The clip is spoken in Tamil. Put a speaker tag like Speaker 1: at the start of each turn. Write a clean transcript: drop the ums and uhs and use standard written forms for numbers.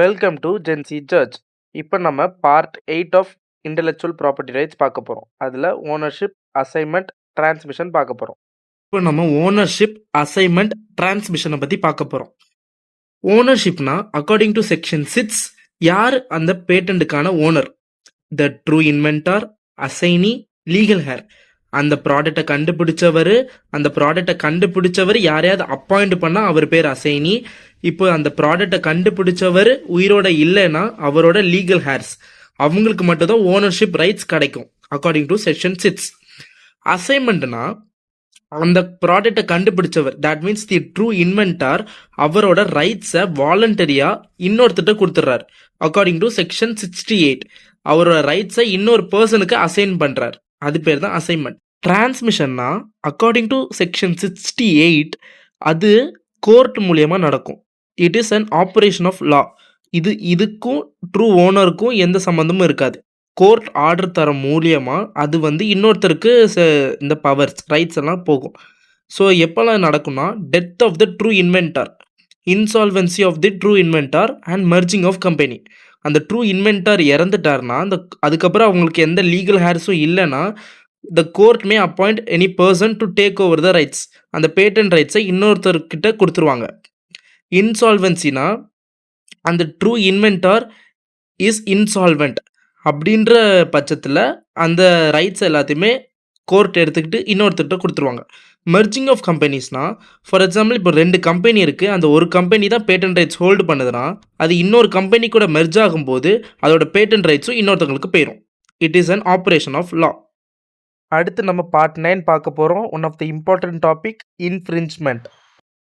Speaker 1: Welcome to gen Z judge. இப்போ நம்ம part 8 of intellectual property rights பார்க்க போகிறோம். அதில் ஓனர்ஷிப், அசைன்மெண்ட், டிரான்ஸ்மிஷன் பார்க்க போகிறோம். இப்போ நம்ம ஓனர்ஷிப், அசைன்மெண்ட், டிரான்ஸ்மிஷனை பற்றி பார்க்க போகிறோம். ஓனர்ஷிப்னா அக்கார்டிங் டு செக்ஷன் 6 யார் அந்த பேட்டன்ட்டுக்கான owner? The true inventor, assignee, legal heir. அந்த ப்ராடக்டை கண்டுபிடிச்சவர் யாரையாவது அப்பாயிண்ட் பண்ணா அவர் பேர் அசைனி. இப்போ அந்த ப்ராடக்டை கண்டுபிடிச்சவர் உயிரோட இல்லைன்னா அவரோட லீகல் ஹேர்ஸ், அவங்களுக்கு மட்டும்தான் ஓனர்ஷிப் ரைட்ஸ் கிடைக்கும் அக்கார்டிங் டு செக்ஷன் 6. அசைன்மெண்ட்னா அந்த ப்ராடக்டை கண்டுபிடிச்சவர், that means the true inventor, அவரோட ரைட்ஸை வாலண்டரியா இன்னொருத்திட்ட கொடுத்துட்றாரு அக்கார்டிங் டு செக்ஷன் 68. அவரோட ரைட்ஸை இன்னொரு பர்சனுக்கு அசைன் பண்றார், அது பேர் தான் அசைன்மெண்ட். டிரான்ஸ்மிஷன்னா அக்கார்டிங் டு செக்ஷன் 68 அது கோர்ட் மூலியமா நடக்கும். It is an operation of law. இதுக்கும் ட்ரூ ஓனருக்கும் எந்த சம்மந்தமும் இருக்காது. கோர்ட் ஆர்டர் தர மூலியமா அது இன்னொருத்தருக்கு இந்த பவர்ஸ் ரைட்ஸ் எல்லாம் போகும். ஸோ எப்போல்லாம் நடக்கும்னா, death of the true inventor, insolvency of the true inventor and merging of company. அந்த ட்ரூ இன்வென்டார் இறந்துட்டார்னா அதுக்கப்புறம் அவங்களுக்கு எந்த லீகல் ஹேர்ஸும் இல்லைன்னா the court may appoint any person to take over the rights. அந்த பேட்டன் ரைட்ஸை இன்னொருத்தர்கிட்ட கொடுத்துருவாங்க. இன்சால்வென்சினா அந்த ட்ரூ இன்வென்டார் இஸ் இன்சால்வெண்ட் அப்படின்ற பட்சத்தில் அந்த ரைட்ஸ் எல்லாத்தையுமே கோர்ட் எடுத்துக்கிட்டு இன்னொருத்தர்கிட்ட கொடுத்துருவாங்க. மெர்ஜிங் ஆஃப் கம்பெனிஸ்னா, ஃபார் எக்ஸாம்பிள் இப்போ 2 கம்பெனி இருக்குது, அந்த ஒரு கம்பெனி தான் பேட்டன் ரைட்ஸ் ஹோல்டு பண்ணுதுன்னா அது இன்னொரு கம்பெனி கூட மெர்ஜ் ஆகும்போது அதோட பேட்டன் ரைட்ஸும் இன்னொருத்தவங்களுக்கு போயிடும். It is an operation of law. அடுத்து நம்ம பார்ட் 9 பார்க்க போகிறோம். One of the important topic, infringement.